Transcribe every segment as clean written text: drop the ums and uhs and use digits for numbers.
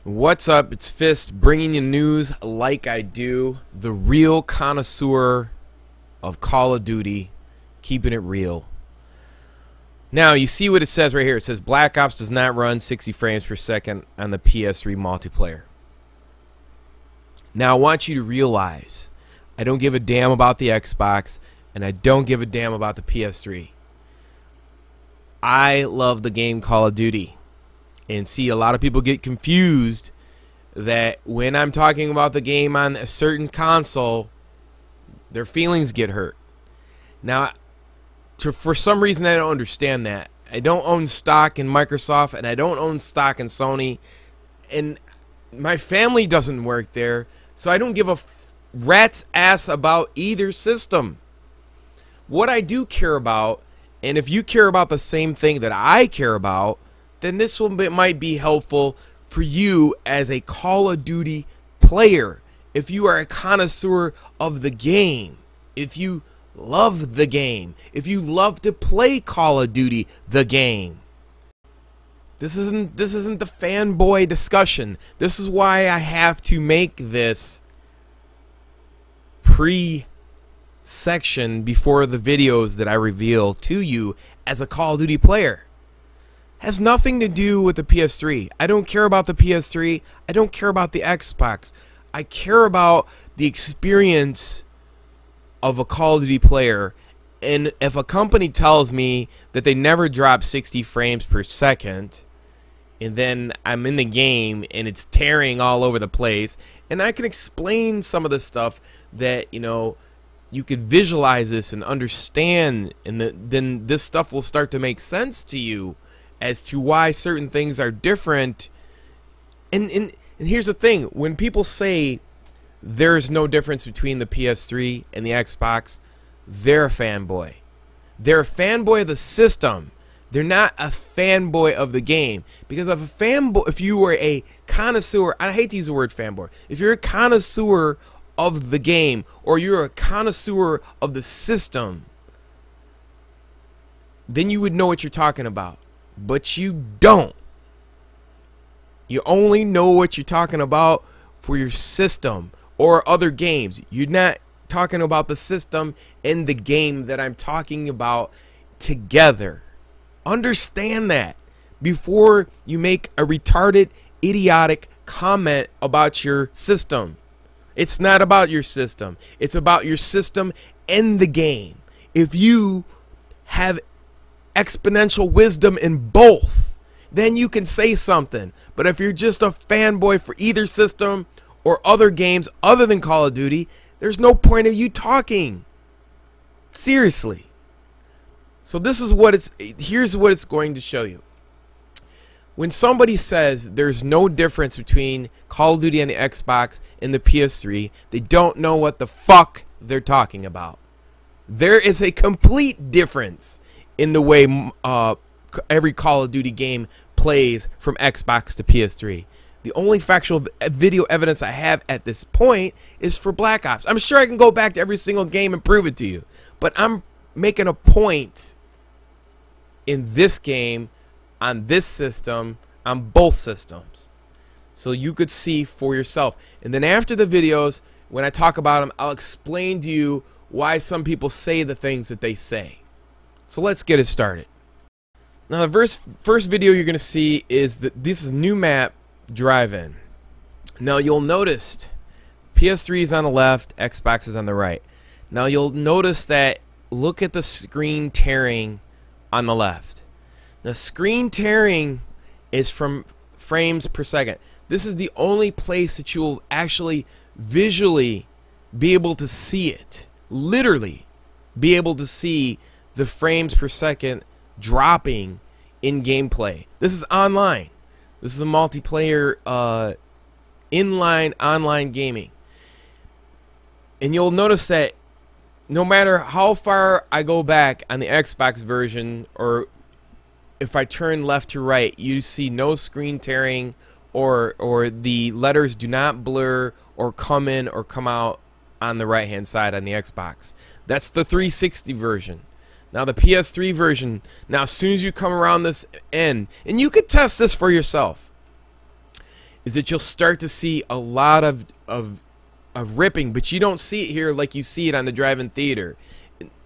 What's up? It's Fist bringing you news like I do. The real connoisseur of Call of Duty, keeping it real. Now, you see what it says right here. It says Black Ops does not run 60 frames per second on the PS3 multiplayer. Now, I want you to realize I don't give a damn about the Xbox, and I don't give a damn about the PS3. I love the game Call of Duty. And see, a lot of people get confused that when I'm talking about the game on a certain console, their feelings get hurt. Now, for some reason, I don't understand that. I don't own stock in Microsoft, and I don't own stock in Sony, and my family doesn't work there, so I don't give a rat's ass about either system. What I do care about, and if you care about the same thing that I care about, then this might be helpful for you as a Call of Duty player. If you are a connoisseur of the game, if you love the game, if you love to play Call of Duty the game. This isn't the fanboy discussion. This is why I have to make this pre-section before the videos that I reveal to you as a Call of Duty player. Has nothing to do with the PS3. I don't care about the PS3. I don't care about the Xbox. I care about the experience of a Call of Duty player. And if a company tells me that they never drop 60 frames per second, and then I'm in the game and it's tearing all over the place, and I can explain some of the stuff that, you know, you could visualize this and understand, and then this stuff will start to make sense to you as to why certain things are different. And here's the thing, when people say there's no difference between the PS3 and the Xbox, they're a fanboy. They're a fanboy of the system. They're not a fanboy of the game. Because if you were a connoisseur, I hate to use the word fanboy, if you're a connoisseur of the game, or you're a connoisseur of the system, then you would know what you're talking about. But you don't. You only know what you're talking about for your system or other games. You're not talking about the system and the game that I'm talking about together. Understand that before you make a retarded, idiotic comment about your system. It's not about your system. It's about your system and the game. If you have exponential wisdom in both, then you can say something. But if you're just a fanboy for either system or other games other than Call of Duty, there's no point of you talking. Seriously. So this is what here's what it's going to show you. When somebody says there's no difference between Call of Duty on the Xbox and the PS3, they don't know what the fuck they're talking about. There is a complete difference in the way every Call of Duty game plays from Xbox to PS3. The only factual video evidence I have at this point is for Black Ops. I'm sure I can go back to every single game and prove it to you, but I'm making a point in this game, on this system, on both systems, so you could see for yourself. And then after the videos, when I talk about them, I'll explain to you why some people say the things that they say. So let's get it started. Now the first video you're going to see is that this is new map, Drive-In. Now you'll notice PS3 is on the left, Xbox is on the right. Now you'll notice that, look at the screen tearing on the left. Now screen tearing is from frames per second. This is the only place that you'll actually visually be able to see it. Literally be able to see the frames per second dropping in gameplay. This is online. This is a multiplayer inline online gaming. And you'll notice that no matter how far I go back on the Xbox version, or if I turn left to right, you see no screen tearing, or the letters do not blur or come in or come out on the right hand side on the Xbox. That's the 360 version. Now the PS3 version, now as soon as you come around this end, and you could test this for yourself, is that you'll start to see a lot of ripping, but you don't see it here like you see it on the drive-in theater.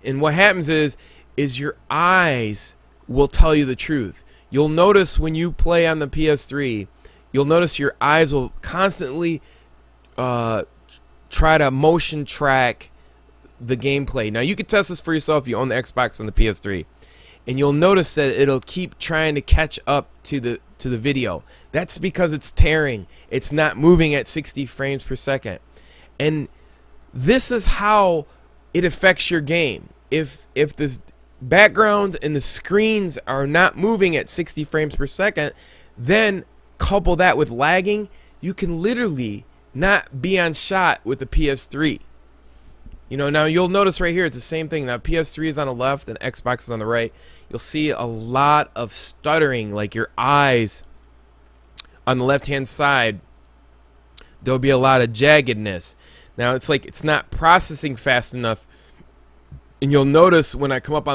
And what happens is your eyes will tell you the truth. You'll notice when you play on the PS3, you'll notice your eyes will constantly try to motion track the gameplay. Now you can test this for yourself if you own the Xbox and the PS3, and you'll notice that it'll keep trying to catch up to the video. That's because it's tearing. It's not moving at 60 frames per second. And this is how it affects your game. If the background and the screens are not moving at 60 frames per second, then couple that with lagging, you can literally not be on shot with the PS3. You know, now you'll notice right here it's the same thing. Now PS3 is on the left and Xbox is on the right. You'll see a lot of stuttering, like your eyes on the left-hand side. There'll be a lot of jaggedness. Now it's like it's not processing fast enough. And you'll notice when I come up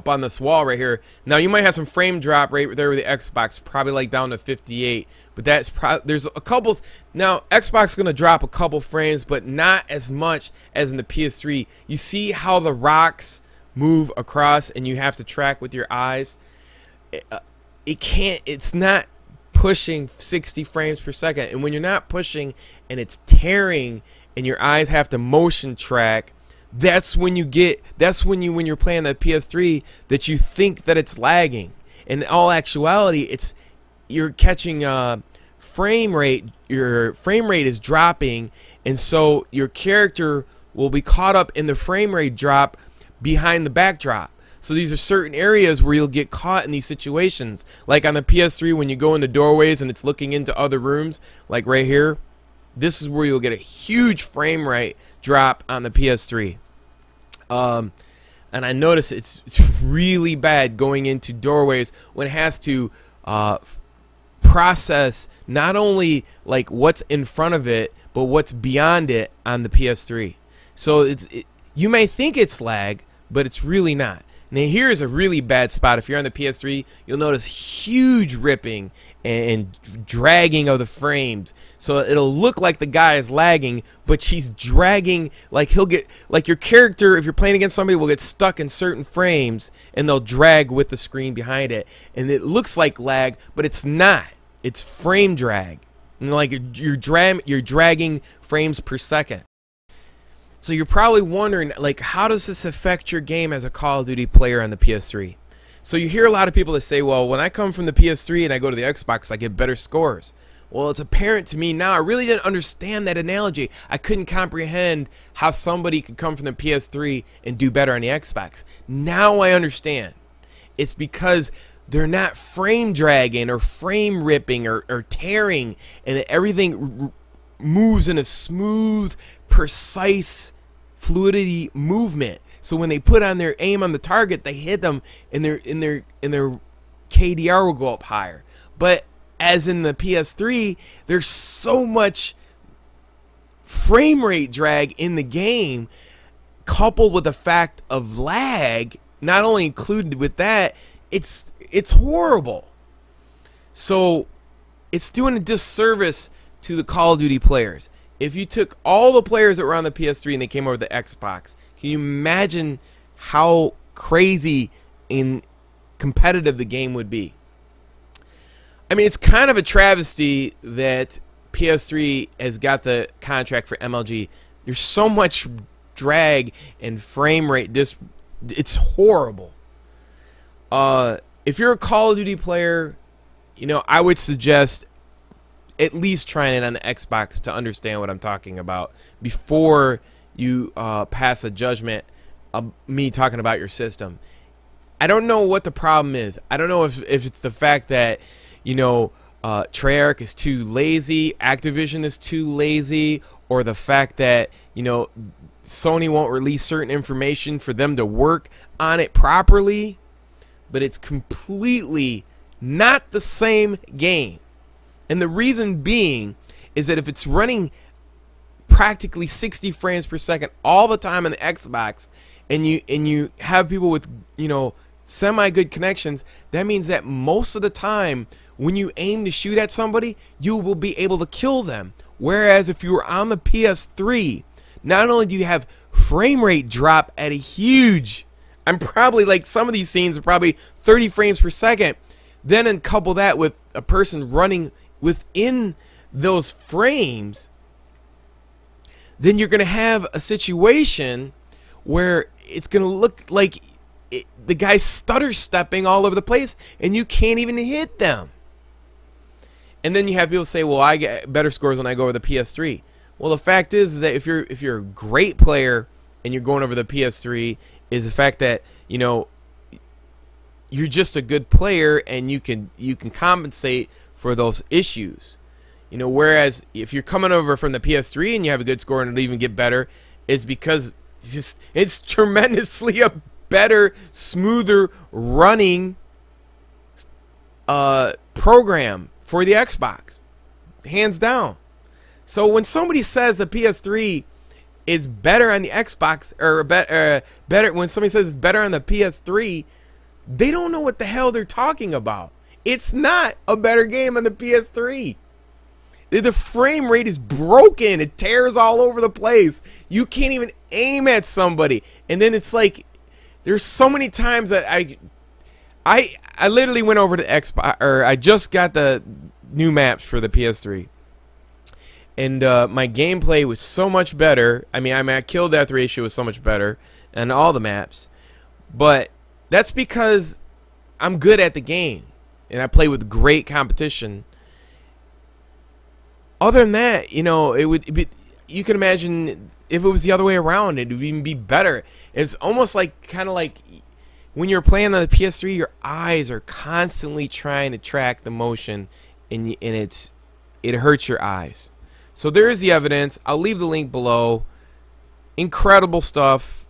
on this wall right here. Now you might have some frame drop right there with the Xbox, probably like down to 58. But that's there's a couple. Now Xbox is gonna drop a couple frames, but not as much as in the PS3. You see how the rocks move across, and you have to track with your eyes. It can't. It's not pushing 60 frames per second. And when you're not pushing and it's tearing, and your eyes have to motion track. That's when you get. That's when you're playing the PS3 that you think that it's lagging. In all actuality, you're catching frame rate. Your frame rate is dropping, and so your character will be caught up in the frame rate drop behind the backdrop. So these are certain areas where you'll get caught in these situations, like on the PS3 when you go into doorways and it's looking into other rooms, like right here. This is where you'll get a huge frame rate drop on the PS3. And I notice it's really bad going into doorways when it has to process not only like what's in front of it, but what's beyond it on the PS3. So you may think it's lag, but it's really not. Now here's a really bad spot. If you're on the PS3, you'll notice huge ripping and dragging of the frames. So it'll look like the guy is lagging, but she's dragging. Like he'll get, like your character, if you're playing against somebody, will get stuck in certain frames and they'll drag with the screen behind it. And it looks like lag, but it's not. It's frame drag. And like you're dragging frames per second. So you're probably wondering, like, how does this affect your game as a Call of Duty player on the PS3? So you hear a lot of people that say, well, when I come from the PS3 and I go to the Xbox, I get better scores. Well, it's apparent to me now. I really didn't understand that analogy. I couldn't comprehend how somebody could come from the PS3 and do better on the Xbox. Now I understand. It's because they're not frame dragging or frame ripping or tearing, and everything moves in a smooth, precise fluidity movement. So when they put on their aim on the target, they hit them, and their KDR will go up higher. But as in the PS3, there's so much frame rate drag in the game, coupled with the fact of lag, not only included with that, it's horrible. So it's doing a disservice to the Call of Duty players. If you took all the players that were on the PS3 and they came over to the Xbox, can you imagine how crazy and competitive the game would be? I mean, it's kind of a travesty that PS3 has got the contract for MLG. There's so much drag and frame rate. It's horrible. If you're a Call of Duty player, you know, I would suggest at least trying it on the Xbox to understand what I'm talking about before you pass a judgment of me talking about your system. I don't know what the problem is. I don't know if it's the fact that, you know, Treyarch is too lazy, Activision is too lazy, or the fact that, you know, Sony won't release certain information for them to work on it properly. But it's completely not the same game. And the reason being is that if it's running practically 60 frames per second all the time on the Xbox, and you have people with, you know, semi-good connections, that means that most of the time when you aim to shoot at somebody, you will be able to kill them. Whereas if you were on the PS3, not only do you have frame rate drop at a huge, I'm probably like some of these scenes are probably 30 frames per second, then and couple that with a person running within those frames, then you're going to have a situation where it's going to look like the guy's stutter stepping all over the place and you can't even hit them. And then you have people say, well, I get better scores when I go over the PS3. Well, the fact is that if you're a great player and you're going over the PS3, is the fact that, you know, you're just a good player and you can compensate for those issues. You know, whereas if you're coming over from the PS3 and you have a good score and it'll even get better, it's because it's tremendously a better, smoother running program for the Xbox, hands down. So when somebody says the PS3 is better on the Xbox, or better when somebody says it's better on the PS3, they don't know what the hell they're talking about. It's not a better game on the PS3. The frame rate is broken. It tears all over the place. You can't even aim at somebody. And then it's like, there's so many times that I literally went over to Xbox, or I just got the new maps for the PS3. And my gameplay was so much better. I mean, my kill death ratio was so much better on all the maps. But that's because I'm good at the game and I play with great competition. Other than that, you know, you can imagine if it was the other way around, it would even be better. It's almost like kind of like when you're playing on the PS3, your eyes are constantly trying to track the motion, and it hurts your eyes. So there is the evidence. I'll leave the link below. Incredible stuff.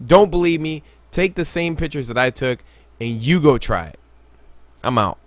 Don't believe me? Take the same pictures that I took and you go try it. I'm out.